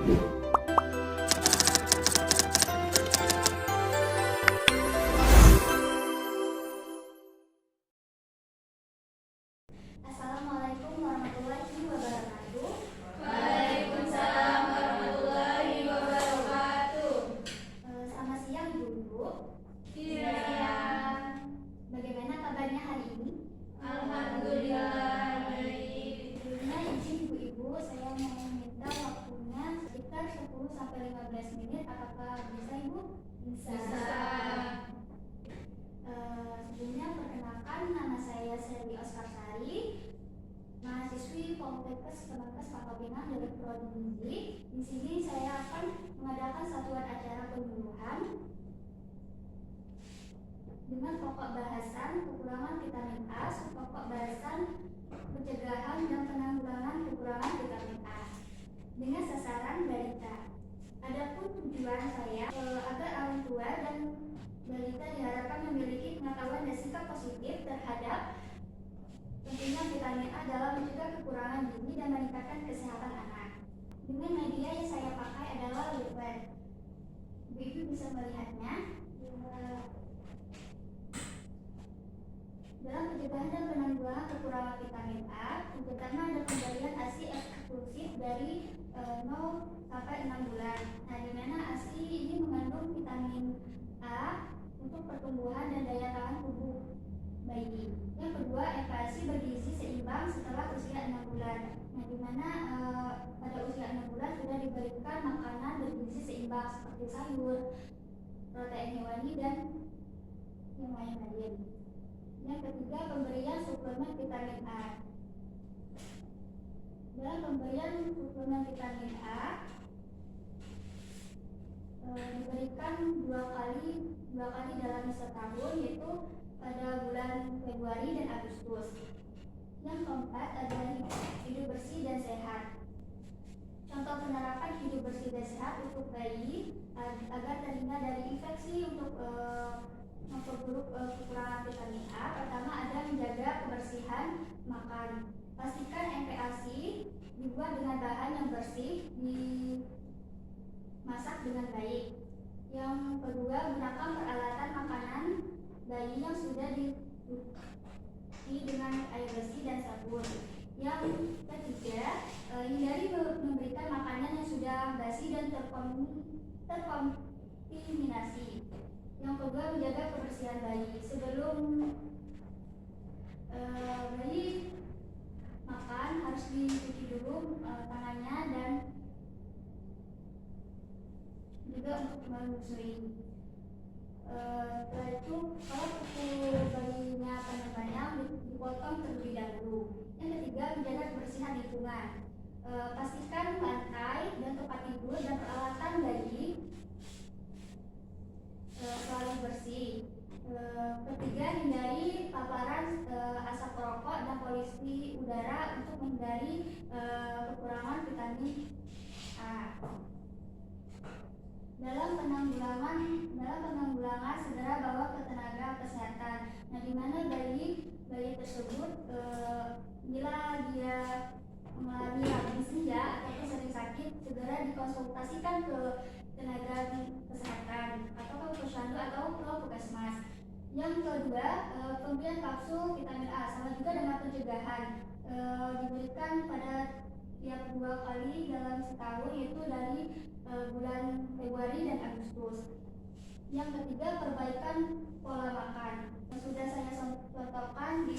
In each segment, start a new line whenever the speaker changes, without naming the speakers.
Assalamualaikum warahmatullahi wabarakatuh.
Waalaikumsalam warahmatullahi wabarakatuh.
Selamat siang Ibu-ibu.
Siang.
Bagaimana kabarnya hari ini?
Alhamdulillah baik.
Sebelumnya izin Ibu-ibu, saya mau meminta waktunya sekitar 10-15 menit. Apakah bisa Ibu?
Bisa.
Sebelumnya perkenalkan, nama saya Selvi Oskarsari, mahasiswi Poltekkes Kemenkes Pangkal Pinang dari Prodi Gizi. Di sini saya akan mengadakan satuan acara penyuluhan dengan pokok bahasan kekurangan vitamin A, subpokok bahasan pencegahan dan penanggulangan kekurangan vitamin A dengan sasaran balita. Adapun tujuan saya agar orang tua dan balita diharapkan memiliki pengetahuan dan sikap positif terhadap tentunya vitamin A dalam mencegah kekurangan gizi dan meningkatkan kesehatan anak. Dengan media yang saya pakai adalah web. Ibu bisa melihatnya. Dalam pencegahan dan penanggulangan kekurangan vitamin A, yang pertama ada pemberian ASI eksklusif dari 0 sampai 6 bulan. Nah, di mana ASI ini mengandung vitamin A untuk pertumbuhan dan daya tahan tubuh bayi. Yang kedua, MPASI bergizi seimbang setelah usia 6 bulan. Nah, di mana pada usia 6 bulan sudah diberikan makanan bergizi seimbang seperti sayur, protein hewani dan yang lain-lain. Yang ketiga, pemberian suplemen vitamin A. Dalam pemberian suplemen vitamin A diberikan dua kali dalam setahun, yaitu pada bulan Februari dan Agustus. Yang keempat adalah hidup bersih dan sehat. Contoh penerapan hidup bersih dan sehat untuk bayi agar terhindar dari infeksi untuk memperburuk kekurangan vitamin A. Pertama ada menjaga kebersihan makan. Pastikan MPASI dibuat dengan bahan yang bersih, dimasak dengan baik. Yang kedua, gunakan peralatan makanan bayi yang sudah dicuci dengan air bersih dan sabun. Yang ketiga, hindari memberikan makanan yang sudah basi dan terkontaminasi. Yang kedua, menjaga kebersihan bayi. Sebelum bayi makan harus dicuci dulu tangannya dan juga untuk menyusui. Setelah itu, kalau kuku bayinya panjang dipotong terlebih dahulu. Yang ketiga, menjaga kebersihan lingkungan. Pastikan lantai dan tempat tidur dan peralatan bayi selalu bersih. Ketiga, hindari paparan asap rokok dan polusi udara untuk menghindari kekurangan vitamin A. Dalam penanggulangan segera bawa ke tenaga kesehatan. Nah, di mana bayi tersebut bila dia mengalami rabies atau sering sakit, segera dikonsultasikan ke tenaga kesehatan atau ke posyandu atau ke puskesmas. Yang kedua, pemberian kapsul vitamin A sama juga dengan pencegahan, diberikan pada tiap 2 kali dalam setahun, yaitu dari bulan Februari dan Agustus. Yang ketiga, perbaikan pola makan. Yang sudah saya contohkan di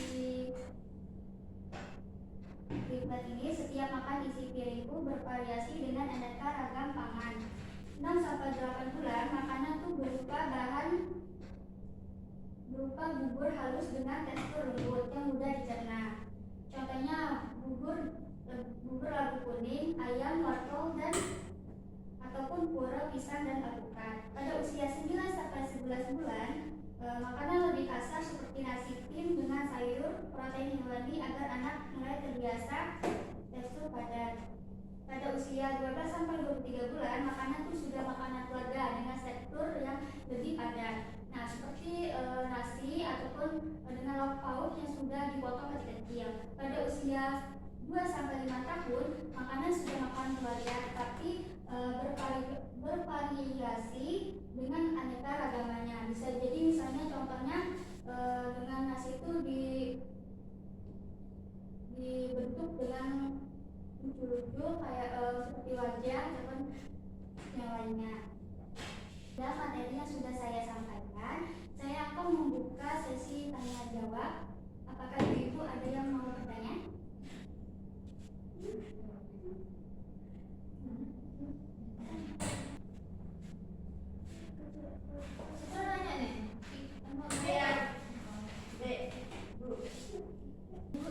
slide ini, setiap makan isi piringku bervariasi dengan aneka ragam pangan. 6-8 bulan, makanan itu berupa bubur halus dengan tekstur lembut yang mudah dicerna. Contohnya bubur labu kuning, ayam, wortel, dan ataupun pura, pisang, dan alpukat. Pada usia 9-11 bulan, makanan lebih kasar seperti nasi tim dengan sayur, protein hewani agar anak mulai terbiasa tekstur padat. Pada usia 12-23 bulan, makanan itu sudah makanan keluarga dengan tekstur yang lebih padat. Nah, seperti nasi ataupun dengan lauk pauk yang sudah dipotong kecil-kecil. Pada usia 2-5 tahun, makanan sudah makanan keluarga, tapi bervariasi dengan aneka ragamanya. Bisa jadi misalnya contohnya dengan nasi itu dibentuk dengan lucu-lucu kayak seperti wajah ataupun yang lainnya. Dan materi yang sudah saya sampaikan, saya akan membuka sesi tanya jawab. Apakah ibu ada yang mau bertanya?
Nanya nih.
Bu,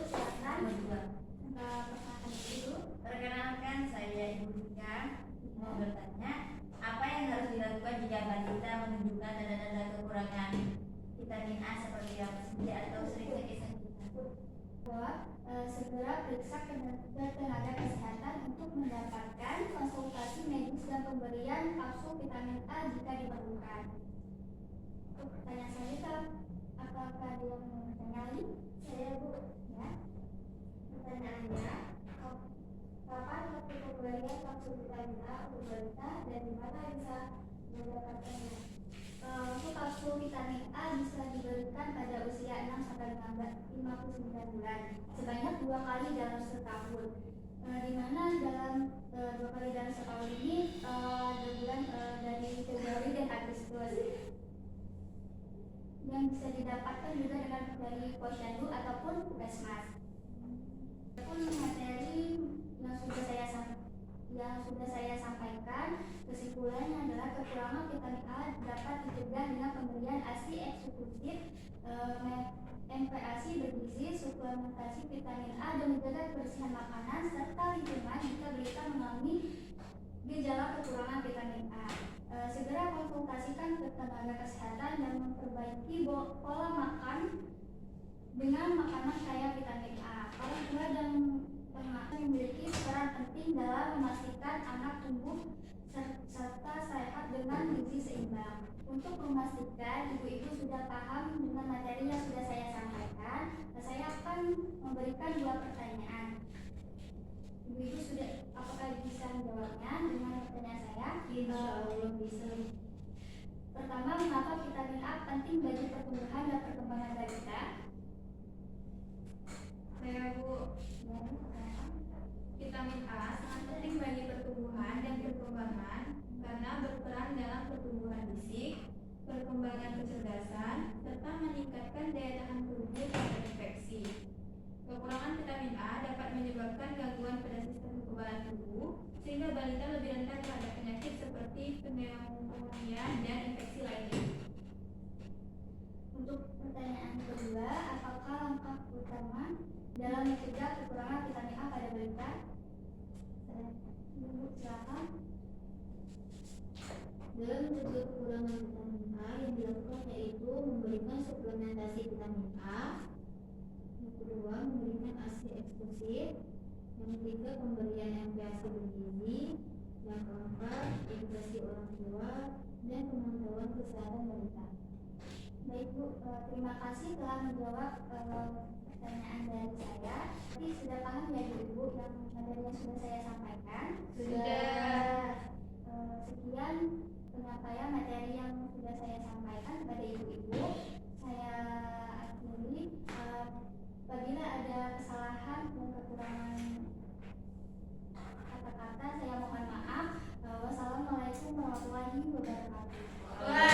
silakan. Pertanyaan dulu.
Perkenalkan, saya Ibu Dika. Mau bertanya, apa yang harus dilakukan jika balita menunjukkan tanda-tanda kekurangan vitamin A seperti apa saja atau sering sakit-sakitan?
Segera periksa ke tenaga kesehatan untuk mendapatkan konsultasi medis dan pemberian kapsul vitamin A jika diperlukan. Pertanyaan selanjutnya, apakah ada yang mau bertanya lagi? Saya, Bu. Ya. Pertanyaannya, kapan waktu pemberian kapsul vitamin A untuk balita dan di mana bisa mendapatkannya? Untuk kapsul vitamin A bisa diberikan pada usia 6-59 bulan sebanyak 2 kali dalam setahun. Di mana dalam 2 kali dalam setahun ini ada bulan dari Februari dan Agustus yang bisa didapatkan juga dengan dari posyandu ataupun puskesmas. Adapun materi yang sudah saya sampaikan, kesimpulannya adalah kekurangan vitamin A dapat dicegah dengan pemberian ASI eksklusif, MPASI bergizi, suplementasi vitamin A dan menjaga kebersihan makanan serta lingkungan jika balita mengalami gejala kekurangan vitamin A. Segera konsultasikan ke tenaga kesehatan dan memperbaiki pola makan dengan makanan kaya vitamin A. Orang tua dan pengasuh memiliki peran penting dalam memastikan anak tumbuh serta sehat dengan gizi seimbang. Untuk memastikan ibu-ibu sudah paham dengan materi yang sudah saya sampaikan, saya akan memberikan 2 pertanyaan. Ibu-ibu sudah apakah bisa menjawabnya dengan pertanyaan saya?
Insya Allah bisa.
Pertama, mengapa vitamin A penting bagi pertumbuhan dan perkembangan balita?
Saya, Bu. Vitamin A sangat penting bagi pertumbuhan dan perkembangan karena berperan dalam pertumbuhan fisik, perkembangan kecerdasan, serta meningkatkan daya tahan tubuh terhadap infeksi. Kekurangan vitamin A dapat menyebabkan gangguan pada sistem kekebalan tubuh, sehingga balita lebih rentan terhadap penyakit seperti pneumonia dan infeksi lainnya.
Untuk pertanyaan kedua, apakah langkah utama dalam mencegah kekurangan vitamin A pada balita? Ibu, silakan.
Dalam mencegah kekurangan vitamin A yang dilakukan yaitu memberikan suplementasi vitamin A, yang kedua memberikan ASI eksklusif, yang ketiga pemberian MPASI bergizi, yang keempat edukasi orang tua dan pemantauan kesehatan balita.
Baik, Bu, terima kasih telah menjawab pertanyaan dari saya. Jadi sudah paham ya Ibu yang materi yang sudah saya sampaikan?
Sudah.
Sekian penyampaian materi yang sudah saya sampaikan kepada ibu-ibu. Saya akhiri. Apabila ada kesalahan dan kekurangan kata-kata, saya mohon maaf. Wassalamualaikum warahmatullahi wabarakatuh.